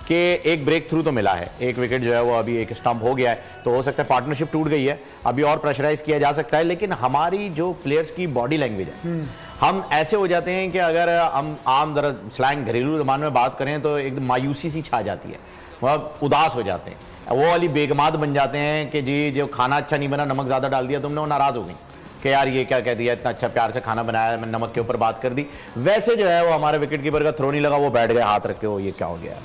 कि एक break through तो मिला है, एक विकेट जो है वो अभी एक स्टंप हो गया है, तो हो सकता है पार्टनरशिप टूट गई है, अभी और प्रेशराइज किया जा सकता है। लेकिन हमारी जो प्लेयर्स की बॉडी लैंग्वेज है, हम ऐसे हो जाते हैं कि अगर हम आम जरा स्लैंग घरेलू जबान में बात करें तो एकदम मायूसी सी छा जाती है, वह उदास हो जाते हैं, वो वाली बेगमात बन जाते हैं कि जी जो खाना अच्छा नहीं बना, नमक ज़्यादा डाल दिया तुमने, वो नाराज़ हो गई कि यार ये क्या कह दिया, इतना अच्छा प्यार से खाना बनाया, मैंने नमक के ऊपर बात कर दी। वैसे जो है वो हमारे विकेट कीपर का थ्रो नहीं लगा, वो बैठ गए हाथ रख के, वो ये क्या हो गया।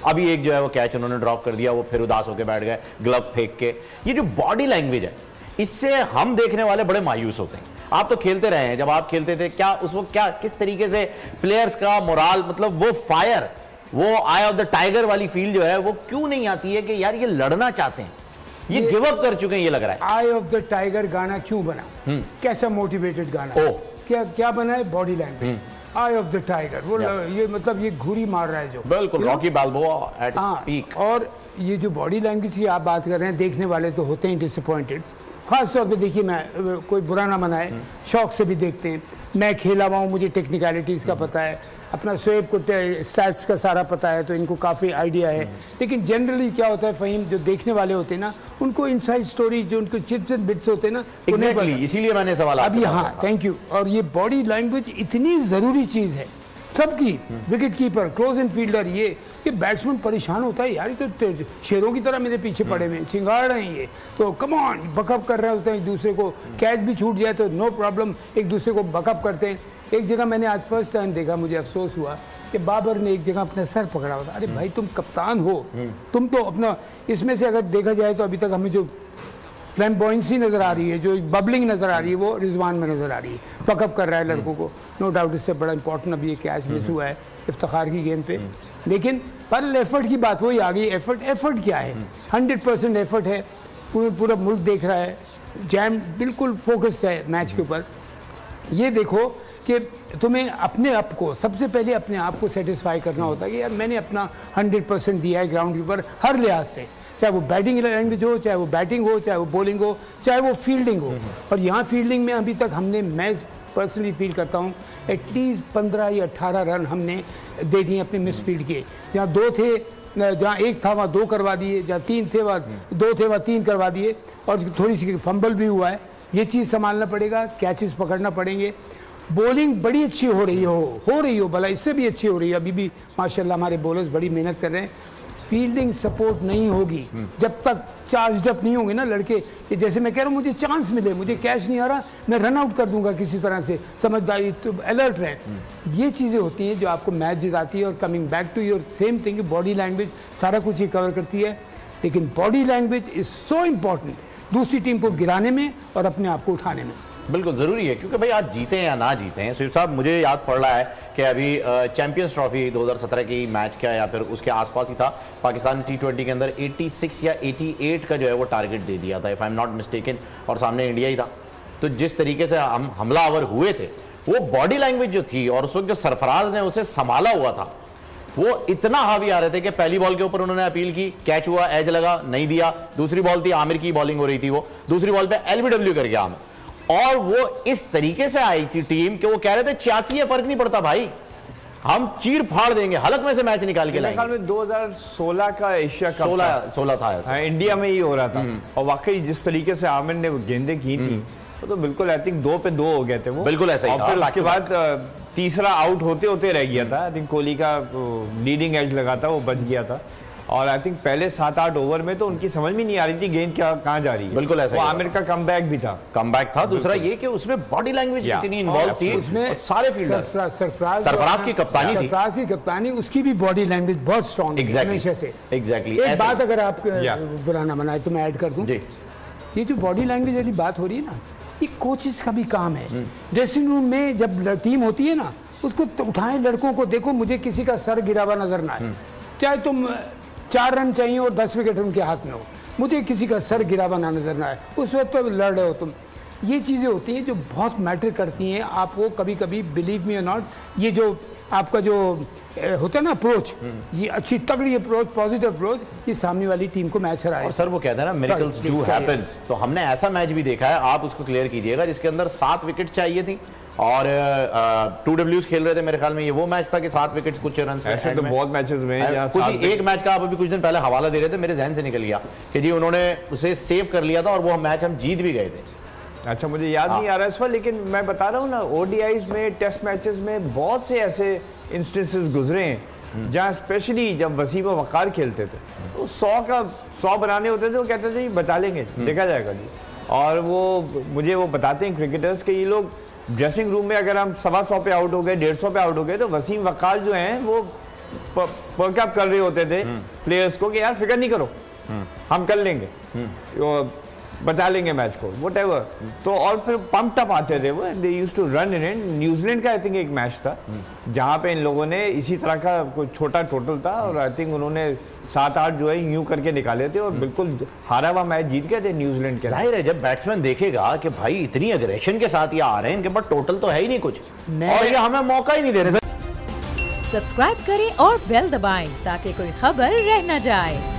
अभी एक जो है वो कैच उन्होंने ड्रॉप कर दिया, वो फिर उदास होकर बैठ गए ग्लव फेंक के। ये जो बॉडी लैंग्वेज है, इससे हम देखने वाले बड़े मायूस होते हैं। आप तो खेलते रहे हैं, जब आप खेलते थे क्या उस वक्त क्या किस तरीके से प्लेयर्स का मोराल, मतलब वो फायर, वो आई ऑफ द टाइगर वाली फील जो है वो क्यों नहीं आती है कि यार ये लड़ना चाहते हैं, ये गिव अप कर चुके हैं, ये लग रहा है। आई ऑफ द टाइगर गाना क्यों बना, कैसा मोटिवेटेड गाना, क्या बना है, body language, I of the tiger, वो ये मतलब ये घुरी मार रहा है जो, बिल्कुल रॉकी बाल्बोआ एट पीक। और ये जो बॉडी लैंग्वेज की आप बात कर रहे हैं, देखने वाले तो होते हैं डिसअपॉइंटेड। खास तौर पे देखिए, मैं कोई बुरा ना मनाए, शौक से भी देखते हैं, मैं खेला हुआ हूँ, मुझे टेक्निकलिटीज़ का पता है, अपना शोएब को स्टैट्स का सारा पता है, तो इनको काफ़ी आइडिया है। लेकिन जनरली क्या होता है फ़हीम, जो देखने वाले होते हैं ना, उनको इनसाइड स्टोरी, जो उनको चिट्स एंड बिट्स होते हैं ना, एग्जैक्टली इसीलिए मैंने सवाल अभी, हाँ थैंक यू। और ये बॉडी लैंग्वेज इतनी ज़रूरी चीज़ है सबकी, wicket keeper, close in fielder, ये बैट्समैन परेशान होता है यार, ये तो शेरों की तरह मेरे पीछे पड़े हुए चिंगाड़ रहे हैं, ये तो कम ऑन बकअप कर रहे होते हैं एक दूसरे को, कैच भी छूट जाए तो नो प्रॉब्लम, एक दूसरे को बकअप करते हैं। एक जगह मैंने आज फर्स्ट टाइम देखा, मुझे अफसोस हुआ कि बाबर ने एक जगह अपना सर पकड़ा हुआ था। अरे भाई तुम कप्तान हो, तुम तो अपना, इसमें से अगर देखा जाए तो अभी तक हमें जो फ्लैम्बॉयंसी नज़र आ रही है, जो बबलिंग नज़र आ रही है, वो रिजवान में नज़र आ रही है, बकअप कर रहा है लड़कों को, नो डाउट इससे बड़ा इंपॉर्टेंट अभी ये कैच मिस हुआ है इफ्तिखार की गेंद पे। लेकिन पर एफर्ट की बात वही आ गई, एफर्ट क्या है, 100% एफर्ट है, पूरा मुल्क देख रहा है, जैम बिल्कुल फोकस्ड है मैच के ऊपर। ये देखो कि तुम्हें अपने आप को, सबसे पहले अपने आप को सेटिस्फाई करना होता है कि यार मैंने अपना 100% दिया है ग्राउंड के ऊपर हर लिहाज से, चाहे वो बैटिंग लैंग्वेज हो, चाहे वो बैटिंग हो, चाहे वो बॉलिंग हो, चाहे वो फील्डिंग हो। और यहाँ फील्डिंग में अभी तक हमने, मैं पर्सनली फील करता हूँ एटलीस्ट 15 या 18 रन हमने दे दिए अपने मिस फील्ड के। जहाँ 2 थे, जहाँ 1 था वहाँ 2 करवा दिए, जहाँ 3 थे वहाँ 2 थे वहाँ 3 करवा दिए, और थोड़ी सी फंबल भी हुआ है, ये चीज़ संभालना पड़ेगा, कैचेस पकड़ना पड़ेंगे। बॉलिंग बड़ी अच्छी हो रही हो भला इससे भी अच्छी हो रही है, अभी भी माशाल्लाह हमारे बॉलर्स बड़ी मेहनत कर रहे हैं। फील्डिंग सपोर्ट नहीं होगी जब तक चार्ज अप नहीं होंगे ना लड़के, कि जैसे मैं कह रहा हूँ मुझे चांस मिले, मुझे कैच नहीं आ रहा, मैं रन आउट कर दूंगा किसी तरह से, समझदारी तो अलर्ट रहे। ये चीज़ें होती हैं जो आपको मैच जिताती है। और coming back to your same thing, body language सारा कुछ ही कवर करती है, लेकिन body language is so important दूसरी टीम को गिराने में और अपने आप को उठाने में। बिल्कुल ज़रूरी है, क्योंकि भाई आज जीते हैं या ना जीते हैं, सिर्फ साहब मुझे याद पड़ रहा है कि अभी चैंपियंस ट्रॉफी 2017 की मैच का या फिर उसके आसपास ही था, पाकिस्तान T20 के अंदर 86 या 88 का जो है वो टारगेट दे दिया था, if I am not mistaken, और सामने इंडिया ही था। तो जिस तरीके से हम हमलावर हुए थे, वो बॉडी लैंग्वेज जो थी और उस वक्त जो सरफराज ने उसे संभाला हुआ था, वो इतना हावी आ रहे थे कि पहली बॉल के ऊपर उन्होंने अपील की, कैच हुआ, एज लगा, नहीं दिया। दूसरी बॉल थी, आमिर की बॉलिंग हो रही थी, वो दूसरी बॉल पे LBW कर गया आमिर, और वो इस तरीके से आई थी टीम कि वो कह रहे थे 86 है, फर्क नहीं पड़ता भाई, हम चीर फाड़ देंगे, हलक में से मैच निकाल के लाएंगे। में 2016 का एशिया कप 16 था, हाँ, इंडिया में ही हो रहा था। और वाकई जिस तरीके से आमिर ने गेंदें की थी, तो बिल्कुल आई थिंक 2 पे 2 हो गए थे वो, बिल्कुल ऐसा ही था। फिर उसके बाद तीसरा आउट होते होते रह गया था, आई थिंक कोहली का लीडिंग एज लगा था, वो बच गया था। और आई थिंक पहले 7-8 ओवर में तो उनकी समझ में नहीं आ रही थी गेंद क्या कहाँ जा रही है, बिल्कुल ऐसा। आमिर का कमबैक भी था, दूसरा ये कि उसमें बॉडी लैंग्वेज इतनी इन्वॉल्व थी, उसमें सारे फील्डर, सरफराज की कप्तानी थी, सरफराज की कप्तानी, उसकी भी बॉडी लैंग्वेज बहुत स्ट्रॉन्ग है हमेशा से। एग्जैक्टली। एक बात अगर आप बुरा ना बनाए तो मैं ऐड कर दूं, ये जो बॉडी लैंग्वेज वाली बात हो रही है ना, ये कोचेस का भी काम है। ड्रेसिंग रूम में जब टीम होती है ना, उसको उठाएं, लड़कों को देखो, मुझे किसी का सर गिरा हुआ नजर ना आए, चाहे तुम 4 रन चाहिए और 10 विकेट उनके हाथ में हो, मुझे किसी का सर गिरा हुआ ना नजर ना आए, उस वक्त तो लड़ रहे हो तुम। ये चीज़ें होती हैं जो बहुत मैटर करती हैं। आप वो कभी कभी बिलीव मी और नॉट, ये जो आपका जो होता है ना अप्रोच, ये अच्छी तगड़ी अप्रोच, पॉजिटिव अप्रोच, ये सामने वाली टीम को मैच हराए। और सर वो कहते हैं ना मिरेकल्स डू हैपेंस, तो हमने ऐसा मैच भी देखा है, आप उसको क्लियर कीजिएगा, जिसके अंदर 7 विकेट चाहिए थी और 2 Ws खेल रहे थे। मेरे ख्याल में ये वो मैच था कि 7 विकेट कुछ रन। ऐसे तो बहुत मैचेस में कुछ एक मैच का आप अभी कुछ दिन पहले हवाला दे रहे थे, मेरे जहन से निकल गया कि जी उन्होंने उसे सेव कर लिया था और वो मैच हम जीत भी गए थे। अच्छा, मुझे याद नहीं आ रहा इस पर, लेकिन मैं बता रहा हूँ ना, ODIs में, टेस्ट मैचेस में बहुत से ऐसे इंस्टेंसेस गुजरे हैं जहाँ स्पेशली जब वसीम और वक़ार खेलते थे तो 100 बनाने होते थे, वो कहते थे बचा लेंगे, देखा जाएगा जी। और वो मुझे वो बताते हैं क्रिकेटर्स के ये लोग ड्रेसिंग रूम में अगर हम 125 पे आउट हो गए, 150 पे आउट हो गए, तो वसीम वक़ार जो हैं वो पर्कअप कर रहे होते थे प्लेयर्स को कि यार फिक्र नहीं करो, हम कर लेंगे, बचा लेंगे मैच को, व्हाटएवर। तो और फिर पंप्ड अप आते थे वो, they used to run in it. New Zealand का आई थिंक एक मैच था जहां पे इन लोगों ने इसी तरह का कोई छोटा टोटल था और आई थिंक उन्होंने 7-8 जो है यूं करके निकाले थे और बिल्कुल हारा हुआ मैच जीत गए थे न्यूजीलैंड के। जाहिर है जब बैट्समैन देखेगा कि भाई इतनी अग्रेशन के साथ ये आ रहे हैं, इनके पास टोटल तो है ही नहीं कुछ और ये हमें मौका ही नहीं दे रहे। सब्सक्राइब करें और बेल दबाएं ताकि कोई खबर रह न जाए।